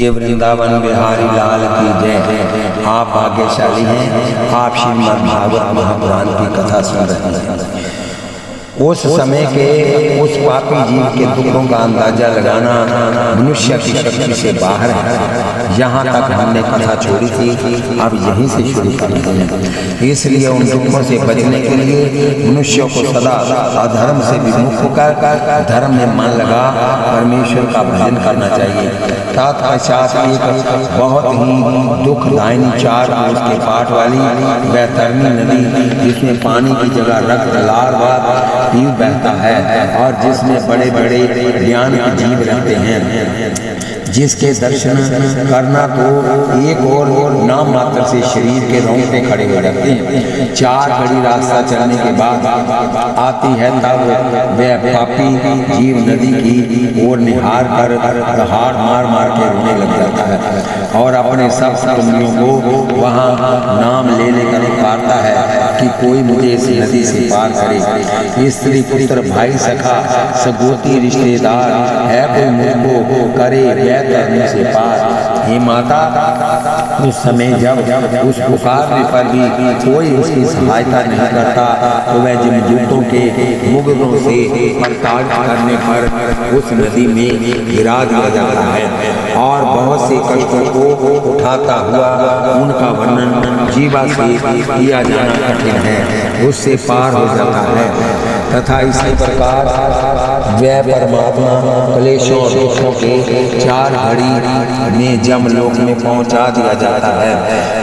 बोलिए वृंदावन बिहारी लाल की जय। आप भाग्यशाली हैं, आप श्रीमद् भागवत महापुराण की कथा सुन रहे हैं। उस समय के उस पापी जीव के दुखों का अंदाजा लगाना मनुष्य की शक्ति से बाहर है। यहाँ तक हमने कथा छोड़ी थी, अब यहीं से शुरू करते हैं। इसलिए उन दुखों से बचने के लिए मनुष्य को सदा अधर्म से विमुख होकर धर्म में मन लगा परमेश्वर का भजन करना चाहिए। तत्पश्चात एक बहुत ही दुखदायिनी 4 कोस के पाट वाली वैतरणी नदी, जिसमें पानी की जगह रक्त लार पीव बहता है और जिसमें बड़े बड़े ज्ञान के जीव रहते हैं, जिसके दर्शन करना तो एक और नाम मात्र से शरीर के रोंगटे खड़े हो जाते हैं। 4 घड़ी रास्ता चलने के बाद आती है तब वह पापी जीव नदी की ओर निहार कर दहाड़ मार मार के रोने लग जाता है और अपने सब कर्मियों को वहाँ नाम ले लेकर पुकारता है कि कोई मुझे इस नदी से पार करे। स्त्री पुत्र भाई सखा सगोती रिश्तेदार है, कोई मुझको करे करने से पार। हे माता, उस समय जब उस पुकारने पर भी कोई उसकी सहायता नहीं करता तो वह जमदूतों के मुगलों से प्रताड़ित करने पर उस नदी में गिरा दिया जाता है और बहुत से कष्टों को उठाता हुआ उनका वर्णन जीवा से किया जाना कठिन है, उससे पार हो जाता है। तथा इसी प्रकार वह परमात्मा क्लेशों और दुखों के 4 घड़ी में जमलोक में पहुंचा दिया जाता है।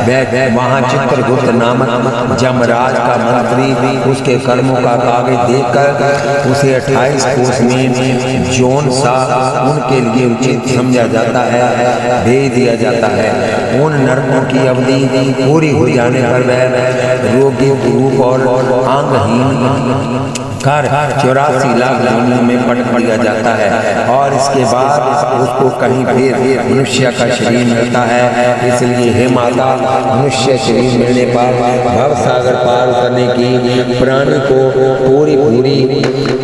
वह वहाँ चित्रगुप्त नामक जमराज का मंत्री उसके कर्मों का कागज देखकर उसे 28 कोस में जौन सा उनके लिए उचित समझा जाता है भेज दिया जाता है। उन नरकों की अवधि पूरी हो जाने पर वह रोगी रूप और अंगहीन कर 84 लाख योनियों में पटक दिया जाता है और इसके बाद उसको कहीं फिर मनुष्य का शरीर मिलता है। इसलिए हे माता, मनुष्य शरीर मिलने पर भव सागर पार उतरने की प्राणी को पूरी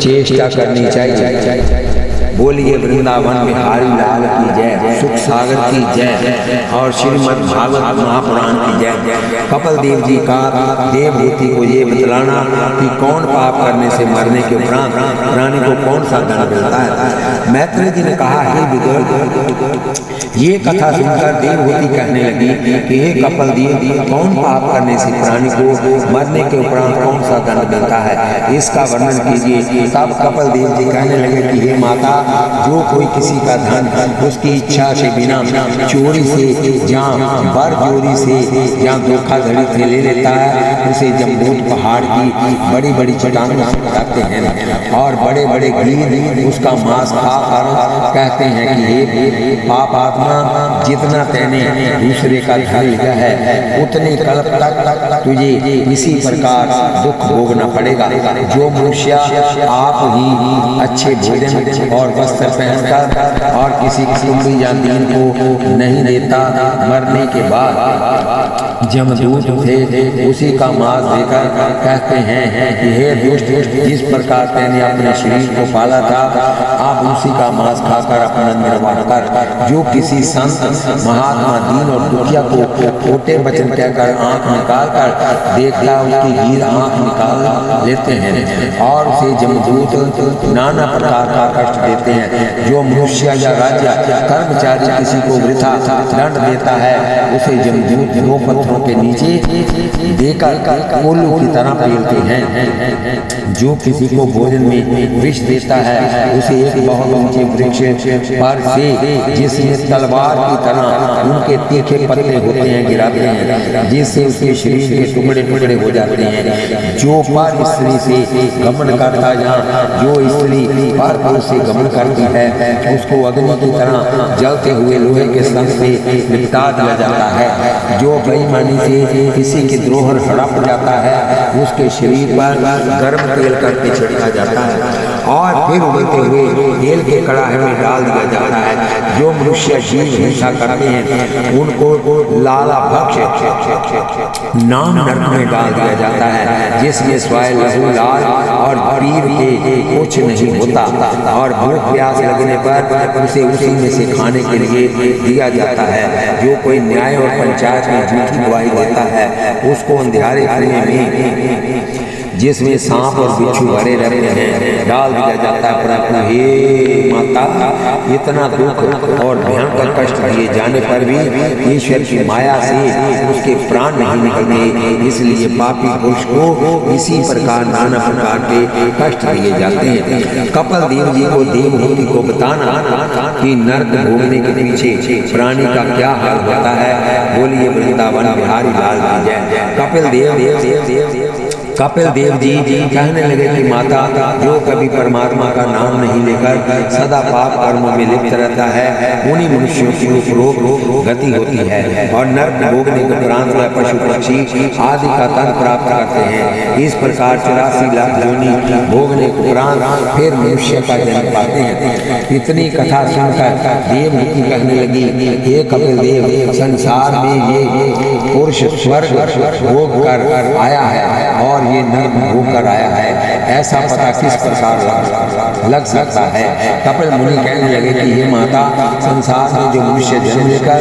चेष्टा करनी चाहिए। बोलिए वृंदावन बिहारी लाल की जय, सुख सागर की जय और श्रीमद् भागवत महापुराण की जय। कपिल देव जी का देवभूति को ये बतलाना कि कौन पाप करने से मरने के उपरांत प्राणी को कौन सा दंड मिलता है। मैत्री जी ने कहा, हे विदुर, ये कथा सुनकर देवभूति कहने लगी कि हे कपिल देव, कौन पाप करने से प्राणी को मरने के उपरांत कौन सा दंड मिलता है, इसका वर्णन कीजिए। तब कपिल देव जी कहने लगे कि हे माता, जो कोई किसी का धन उसकी इच्छा से बिना चोरी से या बर चोरी से या धोखाधड़ी से ले लेता है, उसे जमदूत पहाड़ की बड़ी बड़ी चट्टानों से उठाते हैं और बड़े बड़े गीध उसका मांस खाकर कहते हैं कि हे पाप आत्मा, जितना तैने दूसरे का धन लिया है उतने कल्प तक तुझे इसी प्रकार दुख भोगना पड़ेगा। जो मनुष्य आप ही अच्छे भोजन और वस्त्र पहनकर और किसी कुटुंबी या दीन को नहीं देता, मरने के बाद जमदूत थे उसी का मांस देकर कहते हैं कि हे दुष्ट, जिस प्रकार तैने अपने शरीर को पाला था आप उसी का मांस खाकर अपना निर्वाह कर। जो किसी संत महात्मा दीन और दुखिया को खोटे वचन कहकर आंख निकाल कर देखता, उसकी हीर आंख निकाल लेते हैं और उसे जमदूत नाना प्रकार का कष्ट देते हैं। जो मनुष्य या राजा कर्मचारी किसी को वृथा दंड देता है, उसे जमदूत 2 पत्थरों के नीचे देकर कोल्लू की तरह पेलते हैं। जो किसी को भोजन में विष देता है, उसे एक बहुत ऊंचे वृक्ष पर से जिसमें तलवार की तरह उनके तीखे पत्ते होते हैं गिराते हैं, जिससे उसके शरीर के टुकड़े टुकड़े हो जाते हैं। जो पर स्त्री से गमन करता या जो स्त्री पर पुरुष से गमन करती है, उसको अग्नि की तरह जलते हुए लोहे के संग से निपटा दिया जाता है। जो बेईमानी से किसी की द्रोह हड़प जाता है, उसके शरीर पर गर्म तेल करके छिड़का जाता है और फिर उबलते हुए तेल के कड़ाहे में डाल दिया जाता है। जो मनुष्य जीव हिंसा करते हैं उनको लाला भक्ष नाम नरक में डाल दिया जाता है, जिसमें स्वाय लहू लाल और पीर के कुछ नहीं होता, और भूख प्यास लगने पर उसे उसी में से खाने के लिए दिया जाता है। जो कोई न्याय और पंचायत में झूठी गवाही देता है उसको अंधियारे कुएं में जिसमें सांप और बिच्छू भरे रहते हैं डाल दिया जाता है। परंतु हे माता, इतना दुख और भयंकर कष्ट दिए जाने पर भी ईश्वर की माया से उसके प्राण नहीं निकलते, इसलिए पापी पुरुष को इसी प्रकार नाना प्रकार के कष्ट दिए जाते हैं। कपिल देव जी को देवहूति को बताना कि नरक भोगने के पीछे प्राणी का क्या हाल होता है, बोलिए वृंदावन बिहारी लाल की जय। कपिल देव जी कहने लगे कि माता, जो कभी परमात्मा का नाम नहीं लेकर सदा पाप कर्मों में लिप्त रहता है उन्हीं मनुष्यों की उपरोक्त गति होती है और नरक भोगने के उपरांत वह पशु पक्षी आदि का तन प्राप्त करते हैं। इस प्रकार 84 लाख योनि भोगने के उपरांत फिर मनुष्य का जन्म पाते हैं। इतनी कथा सुनकर देवहूति कहने लगी, हे कपिल देव, संसार में ये पुरुष स्वर्ग भोग कर आया है और ये नरक होकर आया है, ऐसा पता किस प्रकार लग सकता है। कपिल मुनि कहने लगे कि हे माता, संसार में जो मनुष्य जन्म लेकर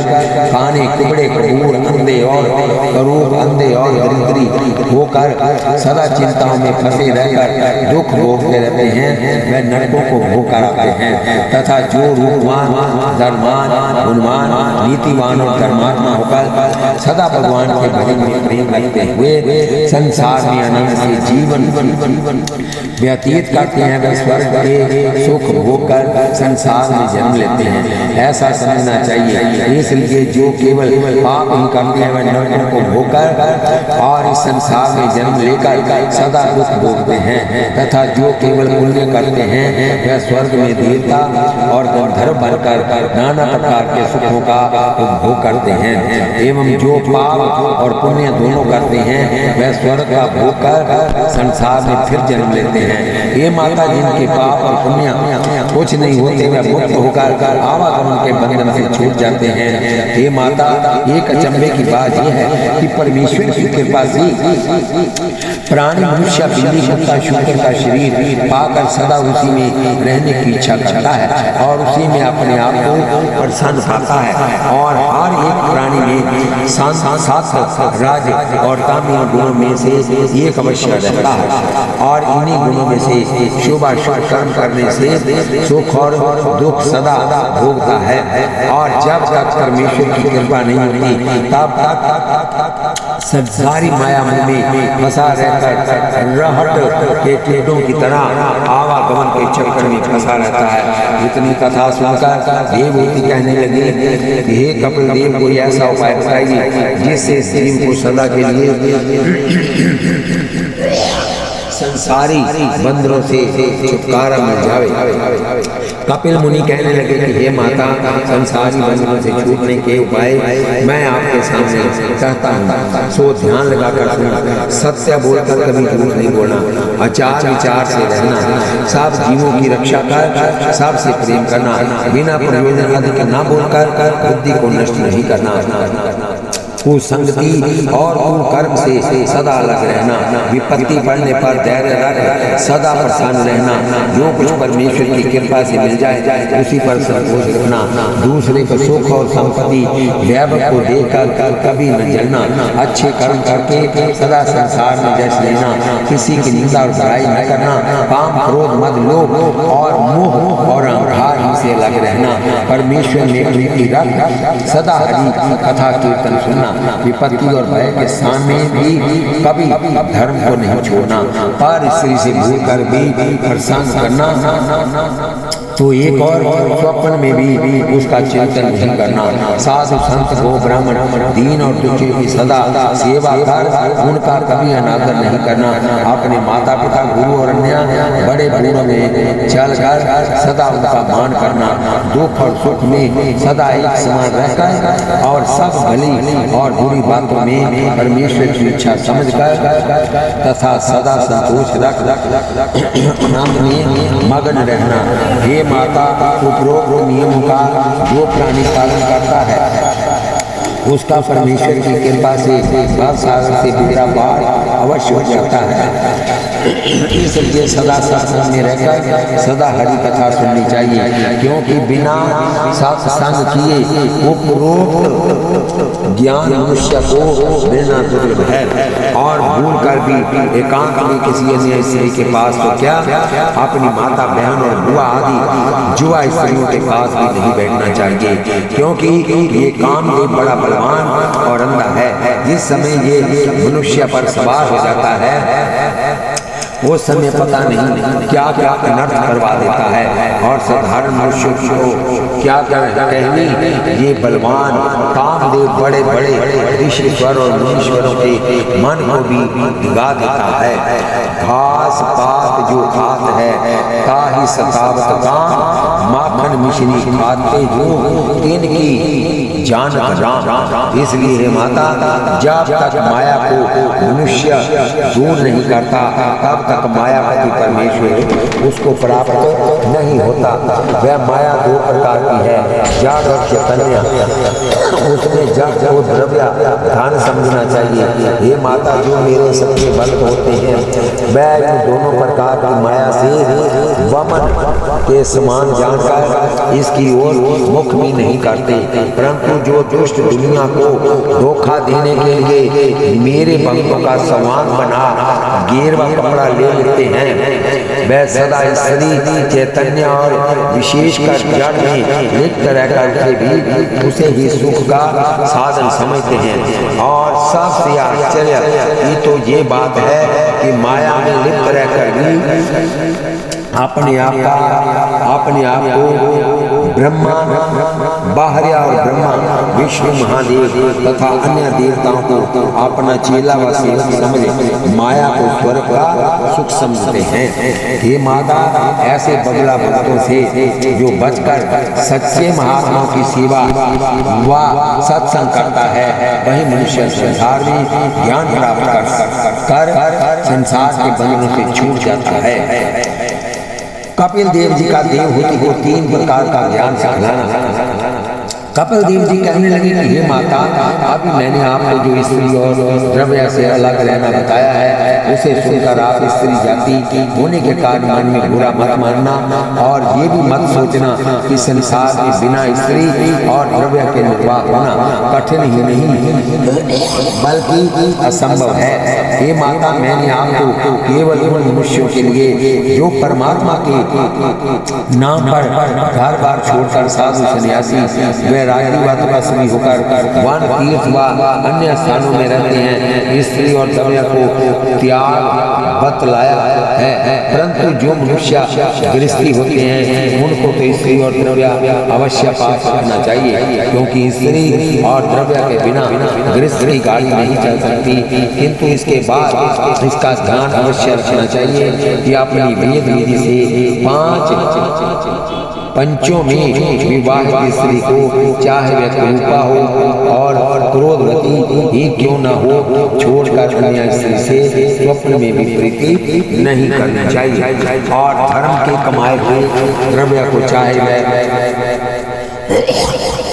काने कुबड़े क्रूर अंधे और करूप अंधे और दरिद्री होकर सदा चिंताओं में फंसे रहकर दुख भोगते रहते हैं वह नरकों को भोग कराते हैं, तथा जो रूपवान धर्मान गुणवान नीतिवान और धर्मात्मा होकर सदा भगवान के भजन में प्रेम रखते हुए संसार में आनंद से जीवन व्यतीत करते हैं, वे स्वर्ग के सुख भोगकर संसार में जन्म लेते हैं, ऐसा समझना चाहिए। इसलिए जो केवल पाप ही करते हैं वह नरकों को भोगकर और इस संसार में जन्म लेकर सदा दुख भोगते हैं, तथा जो केवल पुण्य करते हैं वह स्वर्ग में देवता और गंधर्व बनकर नाना प्रकार के सुखों का उपभोग करते हैं। एवं जो पाप और पुण्य दोनों करते हैं वह स्वर्ग का भोग कर संसार में फिर जन्म लेते हैं। ये माता, जिनके पाप और पुण्य कुछ नहीं होते वह मुक्त होकर आवागमन के बंधन से छूट जाते हैं। हे माता, एक अचंभे की बात यह है कि परमेश्वर की कृपा से प्राणी मनुष्य बिल्ली कुत्ता शुक्र का शरीर पाकर सदा उसी में रहने की इच्छा करता है और उसी में अपने आप को प्रसन्न पाता है, और हर एक प्राणी में सात राज और तामसिक गुणों में से एक अवश्य रहता है, और इन्हीं गुणों में से शुभ अशुभ कर्म करने से सुख और दुख सदा भोगता है। और जब तक परमेश्वर की कृपा नहीं होती तब तक संसारी माया में फंसा रहकर रहट के कीड़ों की तरह आवागमन के चक्कर में फंसा रहता है। इतनी कथा सुनकर देवहूति कहने लगी, हे कपिल देव, कोई ऐसा उपाय बताइए जिससे जीव को सदा के लिए संसारी बंदरों से छुटकारा मिल जावे। कपिल मुनि कहने लगे कि हे माता, संसारी बंदरों से छूटने के उपाय मैं आपके सामने कहता हूँ, सो ध्यान लगाकर सुनना। सत्य बोलकर कभी झूठ नहीं बोलना, आचार विचार से रहना, सब जीवों की रक्षा कर सबसे प्रेम करना, बिना प्रयोजन अधिक न बोलकर बुद्धि को नष्ट नहीं करना, कुसंगति और कुकर्म से सदा अलग रहना, विपत्ति पड़ने पर धैर्य रख सदा प्रसन्न रहना, जो कुछ परमेश्वर की कृपा से मिल जाए उसी पर संतोष रखना, दूसरे को सुख और संपत्ति वैभव को देखकर कभी न जलना, अच्छे कर्म करके सदा संसार में जश लेना, किसी की निंदा और बुराई न करना, काम क्रोध मद लोभ और मोह और अहंकार से अलग रहना, परमेश्वर में प्रीति रख सदा हरि की कथा कीर्तन सुनना, विपत्ति और भय के सामने भी कभी धर्म को नहीं छोड़ना, पर स्त्री से भूल कर भी प्रसन्न करना, तो एक और स्वप्न में भी उसका चिंतन नहीं करना। साधु संत गो ब्राह्मण दीन और दुखी की सदा सेवा कर उनका कभी अनादर नहीं करना। अपने माता पिता गुरु और अन्य बड़े बूढ़ों में चलकर सदा उनका मान करना। दुख और सुख में सदा एक समान रहकर और सब भली और बुरी बातों में परमेश्वर की इच्छा समझकर तथा सदा संतोष रख आनंद में मगन रहना। हे माता, उपरोक्त नियमों का जो प्राणी पालन करता है उसका परमेश्वर की कृपा से भव सागर से बिगड़ा पार अवश्य हो जाता है। इसलिए सदा सत्संग में रहकर सदा हरि कथा सुननी चाहिए, क्योंकि बिना सत्संग किए उपरोक्त ज्ञान मनुष्य को मिलना दुर्लभ है। और भूल कर भी एकांत में किसी अन्य स्त्री के पास तो क्या, अपनी माता बहन और बुआ आदि जुआ स्त्रियों के पास भी नहीं बैठना चाहिए, क्योंकि ये कामदेव बड़ा बलवान और अंधा है। जिस समय ये मनुष्य पर सवार हो जाता है उस समय पता नहीं क्या क्या अनर्थ करवा देता है और साधारण मनुष्यों को क्या क्या कहनी। ये बलवान कामदेव बड़े बड़े ऋषिश्वर और मुनीश्वरों के मन को भी भिगा देता है। घास पात जो खात है ताहि सतावत काम, माखन मिश्री खाते जो तिनकी जान राम। इसलिए हे माता, जब तक माया को मनुष्य दूर नहीं करता तब तक मायापति परमेश्वर उसको प्राप्त नहीं होता। वह माया दो प्रकार की है, जड़ और चैतन्य। उसमें जड़ को द्रव्य धन समझना चाहिए। हे माता, जो मेरे सबके बल होते हैं वह इन दोनों प्रकार की माया से वमन के समान जानकर इसकी ओर मुख भी नहीं करते, परंतु जो दुष्ट दुनिया को धोखा देने के लिए मेरे भक्तों का सामान बना गेरवा कपड़ा ले लेते हैं, वह सदा स्त्री चैतन्य और विशेषकर जड़ में लिप्त रहकर के भी उसे ही सुख का साधन समझते हैं। और सबसे आश्चर्य की तो ये बात है कि माया में लिप्त रहकर भी अपने आप को ब्रह्मा बाहरिया और ब्रह्मा विष्णु महादेव तथा अन्य देवताओं को अपना चेला व सेवक समझ माया को स्वर्ग का सुख समझते हैं। हे माता, ऐसे बगला भक्तों से जो बचकर सच्चे महात्माओं की सेवा व सत्संग करता है वही मनुष्य संसार में ज्ञान प्राप्त कर संसार के बंधनों से छूट जाता है। कपिल देव जी का देव होती को 3 प्रकार का ज्ञान सिखाना। कपिल देव जी कहने लगे कि हे माता, अभी मैंने आपको जो स्त्री और द्रव्य से अलग रहना बताया है उसे सुनकर आप स्त्री जाति होने के कारण मन में बुरा मत मानना और ये भी मत सोचना कि संसार में बिना स्त्री और द्रव्य के निर्वाह होना कठिन ही नहीं बल्कि असंभव है। हे माता, मैंने आपको केवल उन मनुष्यों के लिए जो परमात्मा के नाम पर घर बार छोड़कर साधु सन्यासी राजनीतिवादी होकर वन तीर्थ व अन्य स्थानों में रहते हैं, स्त्री और द्रव्य को त्याग बतलाया है। परंतु जो मनुष्य गृहस्थी होते हैं उनको तो स्त्री और द्रव्य अवश्य पास रखना चाहिए, क्योंकि स्त्री और द्रव्य के बिना गृहस्थ की गाड़ी नहीं चल सकती। किंतु इसके बाद इसका ध्यान अवश्य रखना चाहिए कि अपनी वेद विधि से 5 पंचों में विवाह की स्त्री को चाहे वह रूपा हो और क्रोधवती ही क्यों न हो छोड़कर अन्य स्त्री से स्वप्न में भी प्रीति नहीं करनी चाहिए। और धर्म के कमाए हुए द्रव्य को चाहे वह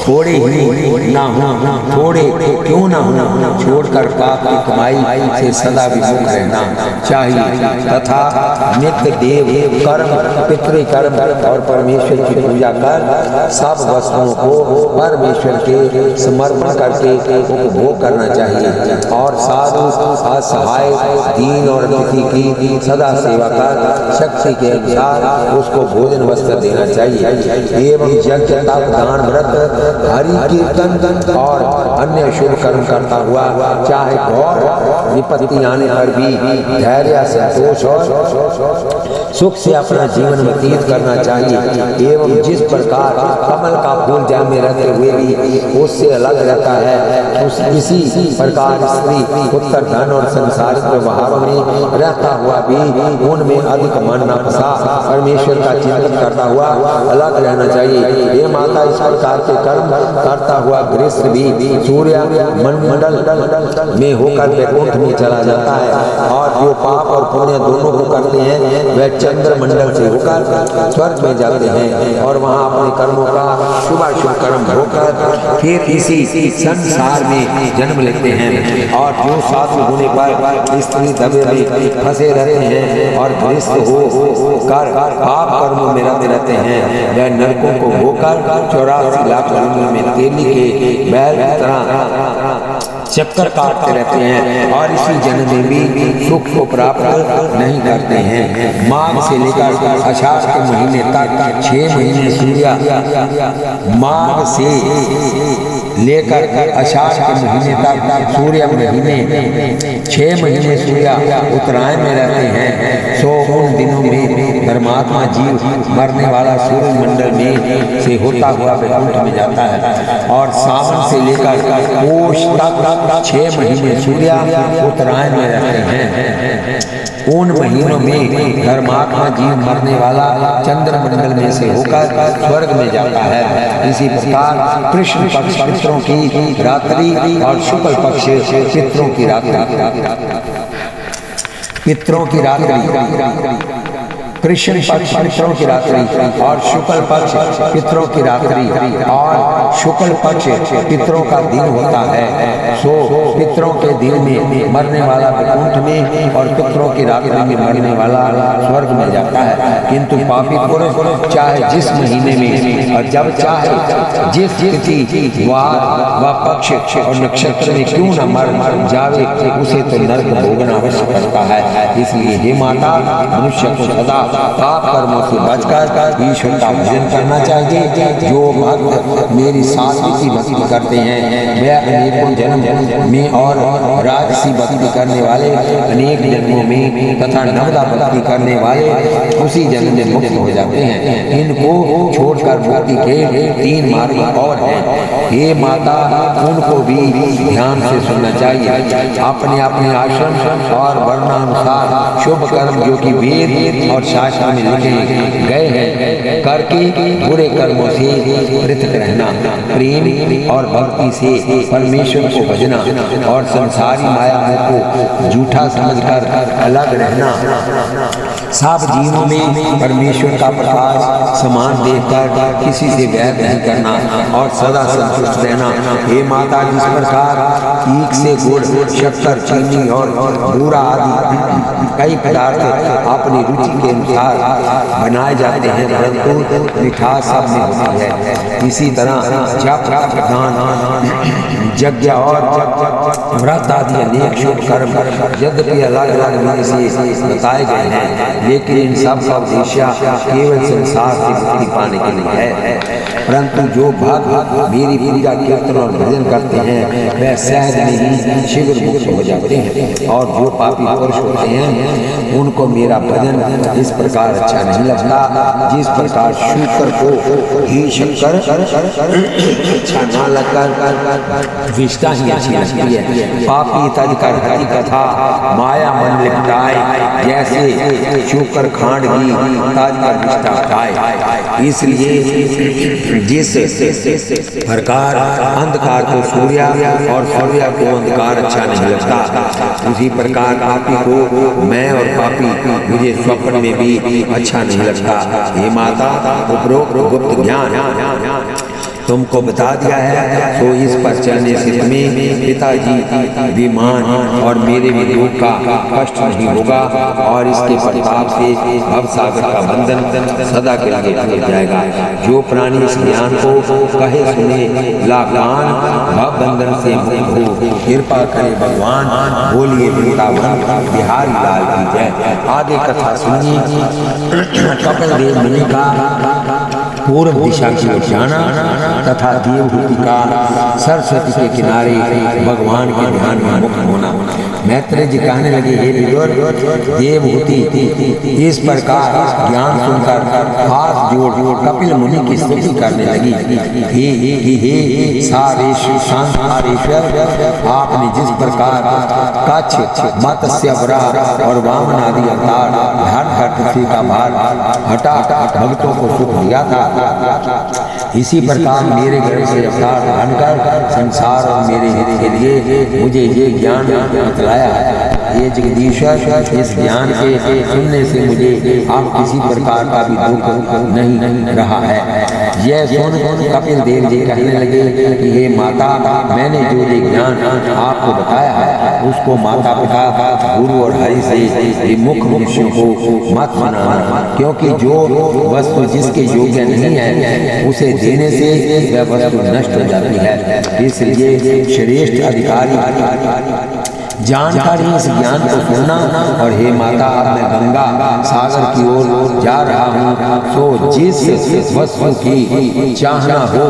थोड़े ही ना हो थोड़े क्यों ना हो छोड़कर पाप की कमाई से सदा विमुख रहना चाहिए तथा नित्य देव कर्म पितृकर्म और परमेश्वर की पूजा कर सब वस्तुओं को परमेश्वर के समर्पण करके उपभोग करना चाहिए। और साधु असहाय दीन और अतिथि की सदा सेवा कर शक्ति के अनुसार उसको भोजन वस्त्र देना चाहिए। एवं यज्ञ दान व्रत हरि कीर्तन और अन्य शुभ कर्म करता हुआ चाहे घोर विपत्ति आने पर भी धैर्य, संतोष और सुख से अपना जीवन व्यतीत करना चाहिए। एवं जिस प्रकार कमल का फूल जल में रहते हुए भी उससे अलग रहता है, इसी प्रकार स्त्री पुत्र, धन और संसारिक व्यवहारों में रहता हुआ भी उनमें अधिक मन न फंसा परमेश्वर का चिंतन करता हुआ अलग रहना चाहिए। ये माता इस प्रकार के कर्म करता हुआ गृहस्थ भी सूर्य मंडल में होकर वैकुंठ में चला जाता है, और जो पाप और पुण्य दोनों को करते हैं वह चंद्र मंडल से होकर स्वर्ग में जाते हैं और वहाँ अपने कर्मों का शुभाशुभ कर्म होकर फिर इसी संसार में जन्म लेते हैं। और जो साधु होने पर स्त्री दबे में फंसे रहते हैं और गृहस्थ हो कर पाप कर्मों में रहते हैं, वह नरकों को होकर 84 लाख जन्मों में तेली के बैल की तरह चक्कर काटते रहते हैं और इसी जन्म में भी सुख को प्राप्त नहीं करते हैं। माघ से लेकर आषाढ़ के महीने तक 6 महीने सूर्य, माघ से लेकर आषाढ़ के महीने तक सूर्य महीने 6 महीने सूर्य उत्तरायण में रहते हैं। सो उन दिनों में परमात्मा जीव मरने वाला सूर्य मंडल में से होता हुआ वैकुंठ में जाता है, और सावन से लेकर पोष तक 6 महीने सूर्य उत्तरायण में रहते हैं। उन महीनों में धर्मात्मा जीव मरने वाला चंद्र मंडल में से होकर स्वर्ग में जाता है। इसी प्रकार कृष्ण पक्ष पितरों की रात्रि और शुक्ल पक्ष पितरों की रात्रि कृष्ण पक्ष पितरों की रात्रि और शुक्ल पक्ष पितरों की रात्रि और शुक्ल पक्ष पितरों का दिन होता है। सो पितरों के दिन में मरने वाला वैकुंठ में और पितरों की रात्रि में मरने वाला स्वर्ग में जाता है। किंतु पापी पुरुष चाहे जिस महीने में और जब चाहे जिस तिथि व पक्ष और नक्षत्र में क्यों न मर जावे, उसे तो नरक भोगना अवश्य पड़ता है। इसलिए हे माता, मनुष्य को सदा पाप कर्मों से बचकर ईश्वर का भजन करना चाहिए। जो भक्त मेरी साधु की भक्ति करते हैं वे अनेकों जन्म में और राजसी भक्ति करने वाले अनेक जन्मों में तथा नवदा भक्ति करने वाले उसी जन्म में मुक्त हो जाते हैं। इनको छोड़कर मुक्ति के 3 मार्ग और हैं। हे माता, उनको भी ध्यान से सुनना चाहिए। अपने अपने आश्रम और वर्णानुसार शुभ कर्म जो कि वेद और शास्त्र में लिखे गए हैं करके बुरे कर्मों से पृथक रहना, प्रेम और भक्ति से परमेश्वर को भजना और संसारी माया को झूठा समझकर अलग रहना, सब जीवों में परमेश्वर का प्रकाश समान देखकर किसी से वैर नहीं करना और सदा संतुष्ट रहना। हे माता, जिस प्रकार ईख से गुड़, शक्कर, चीनी और बूरा आदि कई पदार्थ अपनी रुचि के अनुसार बनाए जाते हैं, परंतु मिठास सब में होती है, इसी तरह जप, दान, यज्ञ और व्रत आदि अनेक शुभ कर्म यद्यपि अलग अलग विधि से बताए गए हैं, लेकिन इन सब का उद्देश्य केवल संसार की मुक्ति पाने के लिए है। परंतु जो भक्त मेरी पूजा, कीर्तन और भजन करते हैं वह सहज में ही शीघ्र मुक्त हो जाते हैं। और जो पापी पुरुष होते हैं उनको मेरा भजन इस प्रकार अच्छा नहीं लगता जिस प्रकार शुक्र को ही शक्कर अच्छा न लगकर विष्टा ही अच्छी लगती है। पापी तज कर हरि कथा माया मन लिपटाए, जैसे शुक्र खांड भी तज कर विष्टा खाए। इसलिए जिस प्रकार अंधकार को सूर्य और सूर्य को अंधकार अच्छा नहीं लगता, उसी प्रकार पापी को मैं और पापी मुझे स्वप्न में भी अच्छा नहीं लगता। हे माता, उपरोक्त गुप्त ज्ञान तुमको बता दिया है, तो इस पर चलने से तुम्हें पिताजी विमान और मेरे वियोग का कष्ट नहीं होगा और इसके प्रताप से भवसागर का बंधन सदा के लिए टूट जाएगा। जो प्राणी इस ज्ञान को कहे सुने लाखान भव बंधन से मुक्त हो, कृपा करे भगवान। बोलिए वृंदावन बिहारी लाल की जय। आगे कथा सुनिए। कपिल देव मुनि का पूर्व दिशा की ओर जाना तथा देवहूति का सरस्वती के किनारे भगवान के ध्यान में मुक्त होना। मैत्रेय जी कहने लगे, हे विदुर, देवहूति इस प्रकार ज्ञान सुनकर हाथ जोड़ कपिल मुनि की स्तुति करने लगी। हे सारेश्वर, आपने जिस प्रकार कच्छ, मत्स्य, वराह और वामन आदि अवतार धारण कर पृथ्वी का भार हटा भक्तों को सुख दिया था, इसी प्रकार मेरे घर से अवतार धारण कर संसार और मेरे हित के लिए मुझे ये ज्ञान बतलाया है। ये जगदीश्वर, इस ज्ञान के सुनने से मुझे अब किसी प्रकार का भी दुख नहीं रहा है। यह सुन कपिल देव जी कहने लगे कि हे माता, मैंने जो ये ज्ञान आपको बताया है उसको माता पिता, गुरु और हरि से विमुख मनुष्यों को मत सुनाना, क्योंकि जो वस्तु जिसके योग्य नहीं है उसे देने से वह वस्तु नष्ट हो जाती है। इसलिए श्रेष्ठ अधिकारी जानकर इस ज्ञान को सुनना। और हे माता, अब मैं गंगा सागर की ओर जा रहा हूँ, तो जिस वस्तु की चाहना हो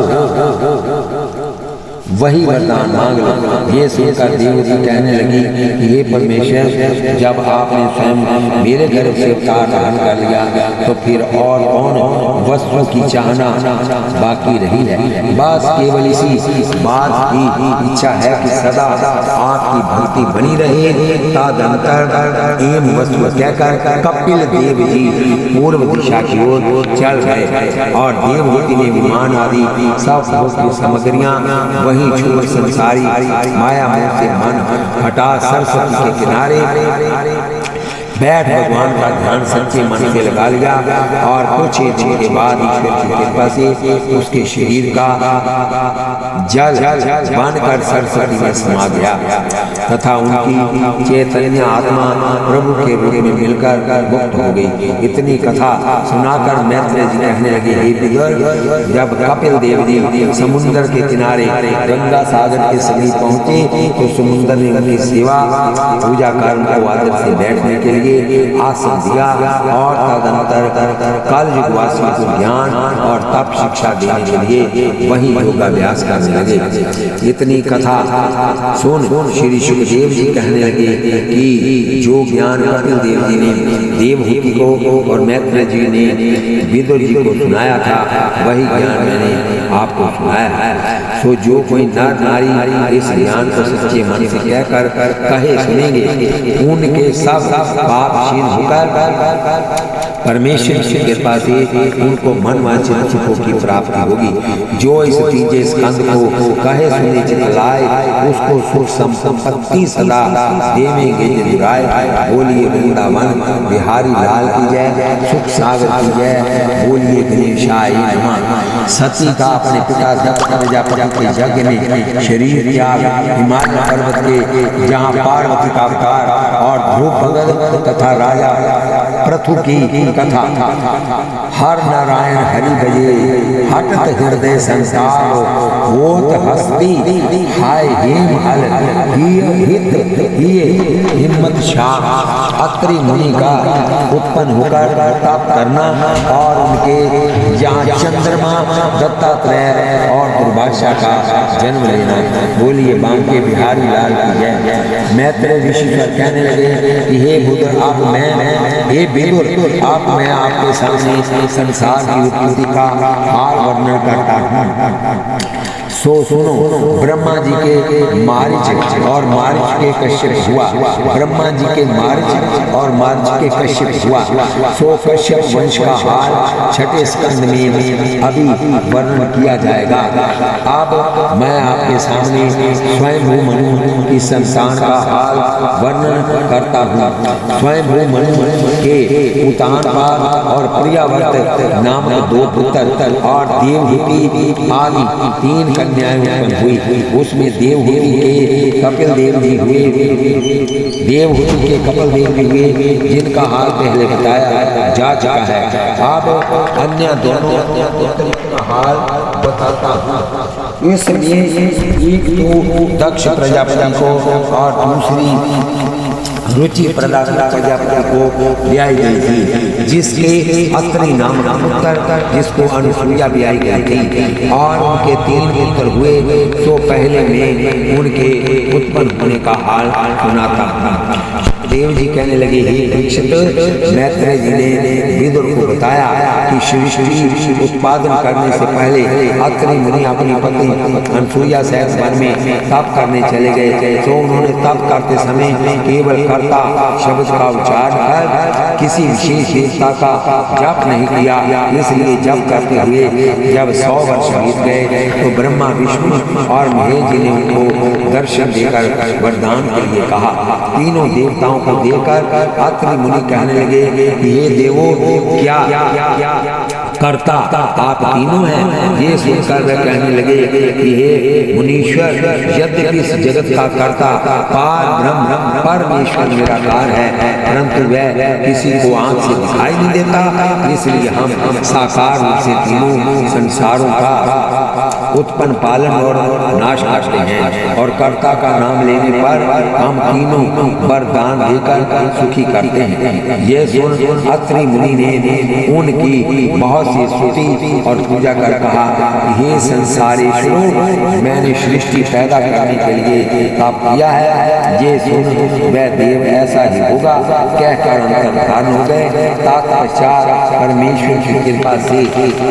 वही वरदान मांग लो। ये सुनकर देवहूति कहने लगी कि हे परमेश्वर, जब आपने स्वयं मेरे गर्भ से अवतार धारण कर लिया तो फिर और कौन वस्तु की चाहना बाकी रही है। बस केवल इसी बात की इच्छा है कि सदा आपकी भक्ति बनी रहे। तदंतर एम वस्तु कहकर कपिल देव जी पूर्व दिशा की ओर चल गए और देवहूति ने विमान आदि सब सामग्रियां वहीं छोड़ संसारी माया मोह से मन हटा सरस्वती के किनारे बैठ भगवान का ध्यान सच्चे मन से लगा लिया। और कुछ ही दिन के बाद ईश्वर की कृपा से उसके शरीर का जल बनकर सरस्वती में समा गया तथा उनकी चैतन्य आत्मा प्रभु के रूप में मिलकर मुक्त हो गई। इतनी कथा सुनाकर मैत्रेय जी कहने लगे, हे विदुर, जब कपिल देव जी समुद्र के किनारे गंगा सागर के समीप पहुंचे तो समुद्र ने उनकी सेवा पूजा कर उनको आदर से बैठने के लिए आसन दिया और तदंतर कल युगवासियों को ज्ञान और तप शिक्षा देने के लिए वही योगाभ्यास करने लगे। इतनी कथा सुन श्री सुखदेव जी कहने लगे कि जो ज्ञान कपिल देव जी ने देवहूति को और मैत्रेय जी ने विदुर जी को सुनाया था वही ज्ञान मैंने आपको सुनाया है। सो जो कोई नर नारी इस ज्ञान को सच्चे मन से कहकर कहे सुनेंगे, उनके सब पापशील होकर परमेश्वर की कृपा से उनको मनवांछित सुखों की प्राप्ति होगी। जो इस तीजे स्कंद को कहे सुने चितलाए उसको सुख संपत्ति सदा देवेंगे जदुराय। बोलिए वृंदावन बिहारी लाल की जय, सुख सागर की जय। बोलिए गणेशाय नमः। सती का अपने पिता दक्ष प्रजापति के यज्ञ में शरीर त्याग हिमालय पर्वत के जहाँ पार्वती का अवतार और ध्रुव भगत तथा राजा पृथु की कथा। हर नारायण हरि भजे हटत हृदय संसार होत हस्ती हाय हेम हल हिम्मत शाह। अत्रि मुनि का उत्पन्न होकर तप करना और उनके यहाँ चंद्रमा दत्तात्रेय और दुर्भाषा का जन्म लेना। बोलिए बांके बिहारी लाल की जय। मैत्रेय ऋषि कहने लगे कि हे विदुर, आप मैं आपके सामने संसार की उत्पत्ति का हाल वर्णन करता हूँ। सो सुनो, ब्रह्मा जी के मारीच और मारीच के कश्यप हुआ। ब्रह्मा जी के मारीच और मारीच के कश्यप हुआ। सो कश्यप वंश का हाल छठे स्कंद में अभी वर्णन किया जाएगा। अब मैं आपके सामने स्वयं मनु की संतान का हाल वर्णन करता हूँ। स्वयं मनु के उतानपाद और प्रियावर्त नामक दो पुत्र और देवहूति आदि तीन कन्याएं उत्पन्न हुई। उसमें देवहूति के कपिल देव जी हुए। देवहूति के कपिल देव जी हुए जिनका हाल पहले बताया जा चुका है। अब अन्य दोनों का हाल बताता हूँ। इसलिए एक तो दक्ष प्रजापति को और दूसरी रुचि प्रदाता प्रजापति को ब्याई गई थी, जिसके अत्रि नाम का पुत्र जिसको अनुसूया ब्याई गई थी, और उनके 3 पुत्र हुए। तो पहले में उनके उत्पन्न होने का हाल सुनाता था। देव जी कहने लगे, हे परीक्षित, मैत्रेय जी ने विदुर को बताया कि सृष्टि उत्पादन करने से पहले अत्रि मुनि अपनी पत्नी अनुसूया सहित वन में तप करने चले गए। तो उन्होंने तप करते समय केवल कर्ता शब्द का उच्चारण कर किसी विशेष देवता का जप नहीं किया। इसलिए जप करते हुए जब 100 वर्ष बीत गए तो ब्रह्मा, विष्णु और महेश जी ने उनको दर्शन देकर वरदान के लिए कहा। तीनों देवताओं को देखकर अत्रि मुनि कहने लगे कि ये देवो, क्या कर्ता आप तीनों हैं। ये सुनकर वे कहने लगे कि हे मुनीश्वर, यद्यपि इस जगत का कर्ता पार ब्रह्म परमेश्वर निराकार है, परंतु वह किसी को आंख से दिखाई नहीं देता, इसलिए हम साकार रूप से तीनों संसारों का उत्पन्न, पालन और नाश करते हैं, और कर्ता का नाम लेने पर हम तीनों वरदान देकर सुखी करते हैं। यह सुन अत्रि मुनि ने उनकी बहुत सी स्तुति और पूजा कर कहा, हे संसारेश्वर, मैंने सृष्टि पैदा करने के लिए तप किया है। ये सुन वह देव ऐसा ही होगा कहकर अंतर्धान हो गए। तत्पश्चात परमेश्वर की कृपा से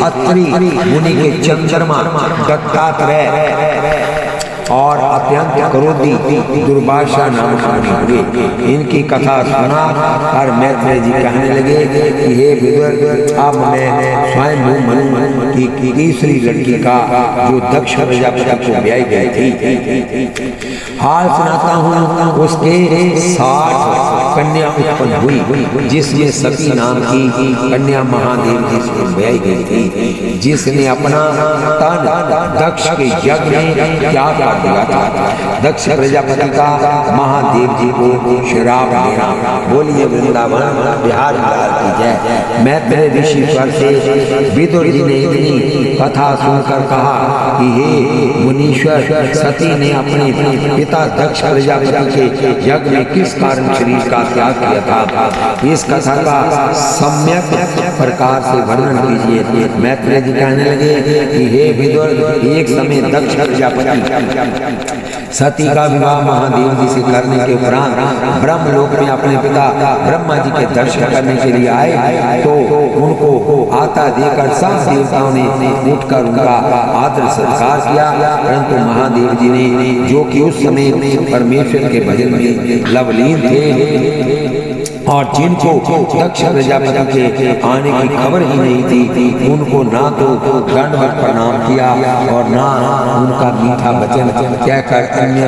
अत्रि मुनि के चंद्रमा दत्तात्रेय और अत्यंत क्रोधी दुर्वासा नाम हुए। इनकी कथा सुना और मैत्रेय जी कहने लगे कि हे विदुर, अब मैं स्वयं मनु की तीसरी लड़की का जो दक्ष प्रजापति को ब्याई गई थी हाल सुनाता हूँ। उसके 60 कन्या उत्पन्न हुई, जिसमें सती नाम की कन्या महादेव जी से ब्याई गई थी, जिसने अपना तन दक्ष के यज्ञ में त्याग कर दिया था। दक्ष प्रजापति का महादेव जी को श्राप देना। बोलिए वृंदावन बिहार की जय। मैत्रेय ऋषि स्वर से विदुर जी ने इतनी कथा सुनकर कहा कि हे मुनीश्वर, सती ने अपने पिता दक्ष प्रजापति के यज्ञ में किस कारण शरीर का त्याग किया था, इस कथा का सम्यक प्रकार से वर्णन कीजिए। मैत्रेय जी कहने लगे कि हे विदुर, एक समय दक्ष प्रजापति सती का विवाह महादेव जी से करने के उपरांत ब्रह्मलोक में अपने पिता ब्रह्मा जी के दर्शन करने के लिए आए, तो उनको आता देकर सब देवताओं ने उठकर उनका आदर सत्कार किया, परंतु महादेव जी ने, जो कि उस समय परमेश्वर के भजन में लवलीन थे और जिनको दक्ष प्रजापति के आने की खबर ही नहीं थी, उनको ना तो दंडवत प्रणाम किया और ना उनका मीठा वचन कहकर अन्य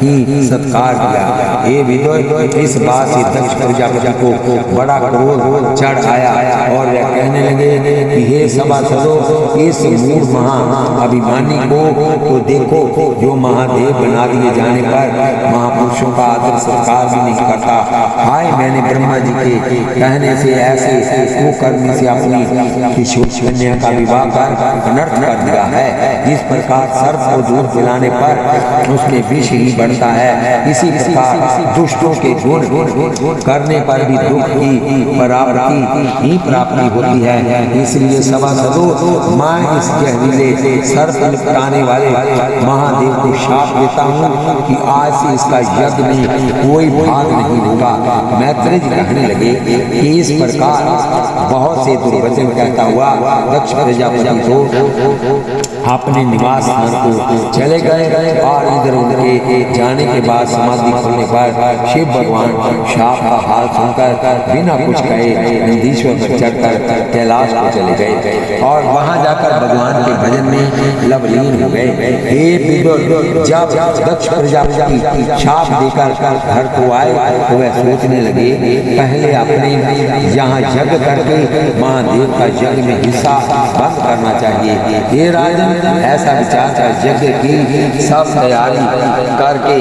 ही सत्कार किया। हे विदुर, इस बात से दक्ष प्रजापति को बड़ा क्रोध चढ़ आया और वह कहने लगे कि हे सभासदों, इस मूढ़ महा अभिमानी को तो देखो, जो महादेव बना दिए जाने पर महापुरुषों का आदर सत्कार भी नहीं करता। हाय, मैंने ब्रह्मा जी के कहने से ऐसे कुकर्मी से अपनी किशोर कन्या का विवाह कर अनर्थ कर दिया है। इस प्रकार सर्प को दूध पिलाने पर उसमें विष ही बढ़ता है, इसी प्रकार दुष्टों के गुण करने पर भी दुख की प्राप्ति ही प्राप्ति होती है। इसलिए सभासदों, मैं इस जहरीले सर्प निपटाने वाले महादेव को शाप देता हूँ कि आज से इसका यज्ञ में कोई भाग नहीं होगा। मैत्रेय जी कहने लगे कि इस प्रकार बहुत से दुर्वचन कहता हुआ दक्ष प्रजापति को अपने निवास स्थान को चले गए और इधर उधर के जाने के बाद समाधि खुलने पर शिव भगवान शाप का हाल सुनकर बिना कुछ कहे नंदीश्वर पर चढ़कर कैलाश को चले गए और वहां जाकर भगवान के भजन में लवलीन हो गए। हे विदुर, जब दक्ष प्रजापति शाप देकर घर को आए तो वह सोचने लगे लगे, पहले अपने यहाँ यज्ञ करके महादेव का यज्ञ में हिस्सा बंद करना चाहिए। हे राजन, ऐसा विचार कर यज्ञ की सब तैयारी करके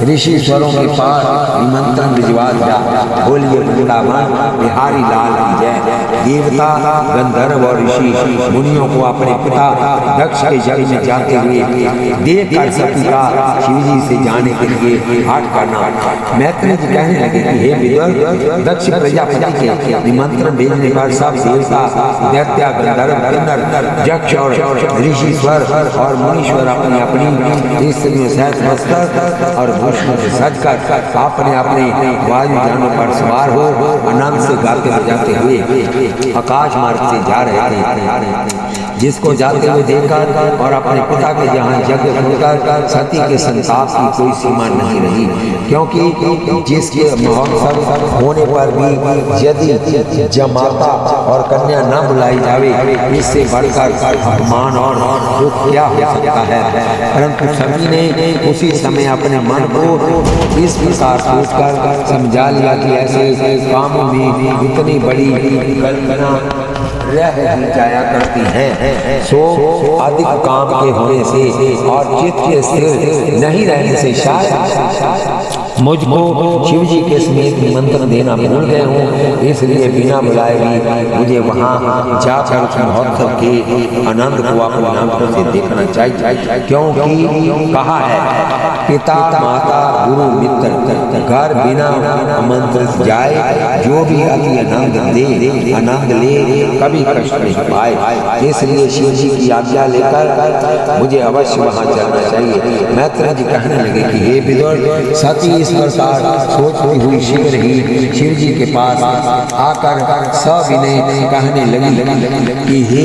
ऋषिश्वरों के पास निमंत्रण भिजवा दिया। बोलिए वृंदावन बिहारी लाल की जय। देवता, गंधर्व और ऋषि मुनियों को अपने पिता दक्ष के यज्ञ में जाते हुए देख कर सती का शिवजी से जाने के लिए हट करना। मैत्रेय जी कहने लगे कि हे विदुर, दक्ष प्रजापति के निमंत्रण भेजने पर सब देवता, दैत्य, गंधर्व, किन्नर, यक्ष और ऋषिश्वर और मुनीश्वर अपनी अपनी स्त्रियों सहित वस्त्र और भूषण से सजकर अपने अपने वायु जानों पर सवार हो आनंद से गाते बजाते हुए आकाश मार्ग से जा रहे थे। जिसको जाते हुए देखकर और अपने पिता के यहाँ यज्ञ सुनकर सती के संताप की कोई सीमा नहीं रही, क्योंकि जिसके महोत्सव होने पर भी यदि जमाता और कन्या न बुलाई जावे, इससे बढ़कर अपमान और दुख क्या हो सकता है। परंतु सभी ने उसी समय अपने मन को इस प्रकार सोचकर समझा लिया कि ऐसे कामों में इतनी बड़ी कल्पना रह जाया करती हैं, सो अधिक काम के होने से और चित्त के स्थिर नहीं रहने से शायद मुझको शिव जी के समेत निमंत्रण देना भूल गए हूँ, इसलिए बिना बुलाए भी मुझे वहाँ जाकर महोत्सव के आनंद को अपनी आंखों से देखना चाहिए। क्योंकि कहा है, पिता माता गुरु मित्र घर बिना आमंत्रित जाए, जो भी अति आनंद ले कभी कष्ट नहीं पाए। इसलिए शिव जी की आज्ञा लेकर मुझे अवश्य वहाँ जाना चाहिए। मैत्रेय जी कहने लगे कि हे विदुर, सती इस प्रकार सोचती हुई शीघ्र ही शिव जी के पास आकर सविनय कहने लगी कि हे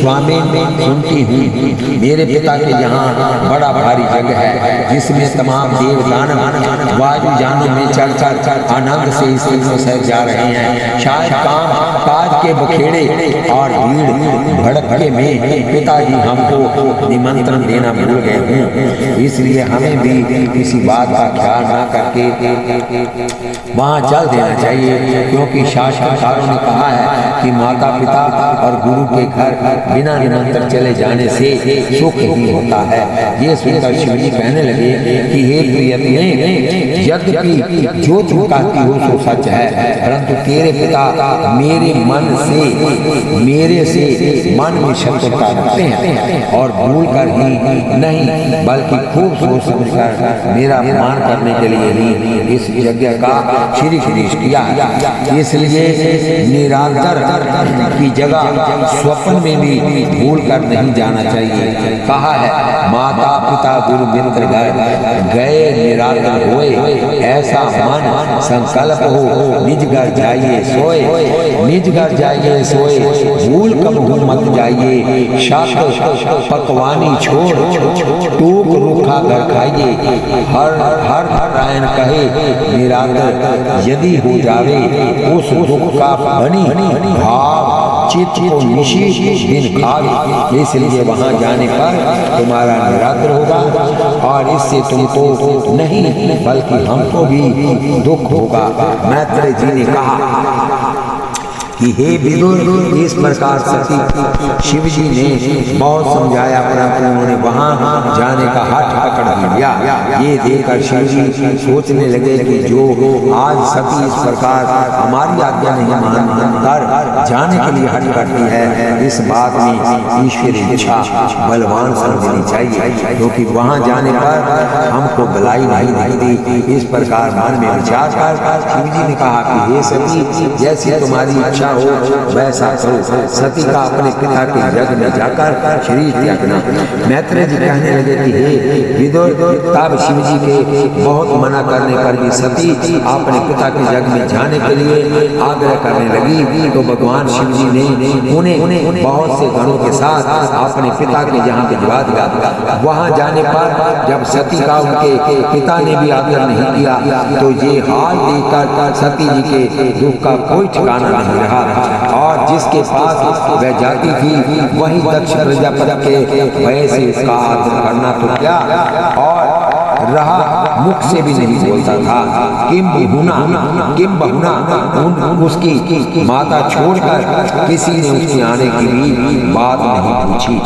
स्वामी, सुनती हूँ मेरे पिता के यहाँ बड़ा भारी यज्ञ है, जिसमें तमाम देव दानव वायु जानों में चढ़कर आनंद से इस सह जा रहे हैं। शायद काम काज के बखेड़े और भीड़ भड़के में पिताजी हमको निमंत्रण देना भूल गए हैं, इसलिए हमें भी किसी बात का ख्याल न करके वहाँ चल देना चाहिए। क्योंकि शास्त्रकारों ने कहा है कि माता पिता और गुरु के घर बिना निमंत्रण चले जाने से सुख ही होता है। ये सुनकर शिव जी कहने लगे कि हे प्रियतमे, यद्यपि जो तुम कहती हो सो सच है, परंतु तेरे पिता मेरे से मन में शत्रुता रखते हैं और भूल कर ही नहीं बल्कि खूब सोच समझकर मेरा अपमान करने के लिए ही इस यज्ञ का श्री किया। इसलिए निरांतर की जगह स्वप्न में भी भूल कर नहीं जाना चाहिए। कहा है, माता पिता गुरु मित्र गए निरांतर होए, ऐसा मन संकल्प हो निज घर जाइए सोए, निज घर जाइए सोए, भूल कब मत जाइए, शब्द पकवानी छोड़ टूक रूखा घर खाइए। हर रायन कहे निरांतर यदि हो जावे, उस दुख का बनी भाव चित्त को निशी दिन खावे। इसलिए वहाँ जाने पर तुम्हारा निरांतर होगा और इससे तुमको नहीं बल्कि हमको भी दुख होगा। मैत्रेय जी ने कहा कि हे विदुर, इस प्रकार सती शिव जी ने बहुत समझाया, परंतु उन्होंने वहाँ जाने का हाथ पकड़ लिया। ये देखकर शिव जी सोचने लगे कि जो आज सती इस प्रकार हमारी आज्ञा नहीं मानकर जाने के लिए हट करती है, इस बात में ईश्वरी इच्छा बलवान समझनी चाहिए, क्योंकि वहाँ जाने पर हमको भलाई नहीं दी। इस प्रकार मन में विचार कर शिव जी ने कहा कि हे सती, जैसी तुम्हारी इच्छा हो वैसा करो। सती का अपने पिता के यज्ञ में जाकर शरीर त्यागना। मैत्रेय जी कहने लगे कि हे विदुर, तब शिव जी के बहुत मना करने पर भी सती अपने पिता के यज्ञ में जाने के लिए आग्रह करने लगी, तो भगवान शिव जी ने उन्हें बहुत से गणों के साथ अपने पिता के यहाँ भिजवा दिया। वहाँ जाने पर जब सती का उनके पिता ने भी आग्रह नहीं किया, तो ये हाल देखकर सती जी के दुख का कोई ठिकाना नहीं रहा और जिसके पास वह जाती थी वही दक्ष प्रजापति के भय से उसका आदर करना तो क्या और रहा मुख से भी नहीं बोलता था। किम बहुना उसकी माता छोड़कर किसी ने उसके आने की भी बात नहीं पूछी।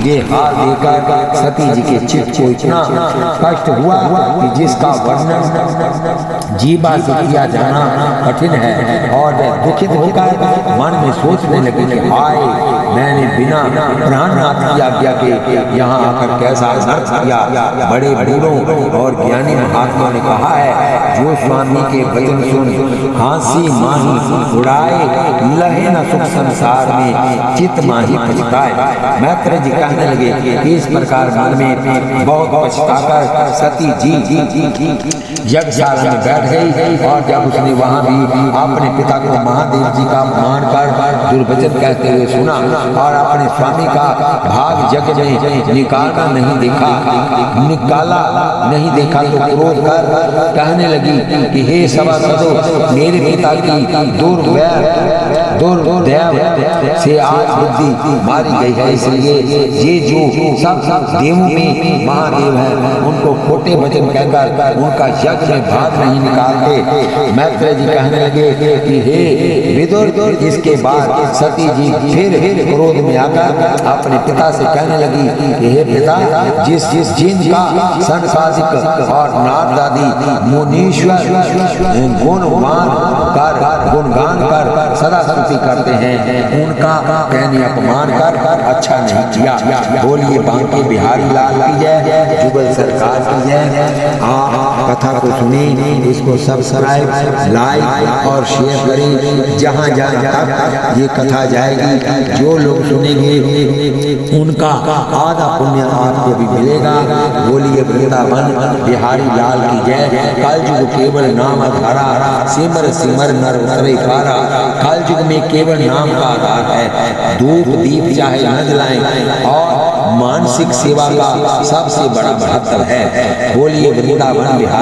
ये हाल देखकर सती जी के चित्त को इतना कष्ट हुआ कि जिसका वर्णन जीवा से किया जाना कठिन है, और वह दुखित होकर मन में सोचने लगे कि हाय, मैंने बिना प्राणनाथ की आज्ञा के यहाँ आकर कैसा अनर्थ किया। बड़े बूढ़ों और ज्ञानी महात्माओं ने कहा है, जो स्वामी के वचन सुन हंसी माही उड़ाए, लहे न सुख संसार में चित माही पछताए। मैत्रेय जी कहने लगे कि इस प्रकार मन में बहुत पछताकर सती जी यज्ञशाला में बैठ गई, और जब उसने वहां भी अपने पिता को महादेव जी का अपमान कर दुर्वचन कहते हुए सुना और अपने स्वामी का भाग यज्ञ में निकाला नहीं देखा तो क्रोध कर कहने लगी कि हे सभासदों, मेरे पिता की दुर्दैव से आज बुद्धि मारी गई है, इसलिए ये जो सब देवों में महादेव है उनको खोटे वचन कहकर उनका यज्ञ में भाग नहीं निकालते। मैत्रेय जी कहने लगे कि हे विदुर, इसके बाद सती जी फिर क्रोध में आकर अपने पिता से कहने लगी कि हे पिता, जिनका संसाधिक और नारदादि मुनीश्वर गुणगान कर सदा स्तुति करते हैं, उनका कहने अपमान कर अच्छा नहीं किया। बोलिए बांके बिहारी लाल की जय, जुगल सरकार की जय। कथा को सुने, इसको सब्सक्राइब, लाइक और शेयर करें। जहाँ जहाँ तक ये कथा जाएगी, जो लोग सुनेंगे उनका आधा पुण्य आपको भी मिलेगा। बोलिए वृंदावन बिहारी लाल की जय। कलयुग केवल नाम धारा, सिमर सिमर नर उतरे पारा। कलयुग में केवल नाम का आधार है, धूप दीप चाहे न जलाएं, और मानसिक सेवा का सबसे बड़ा महत्व है। बोलिए वृंदावन बिहारी।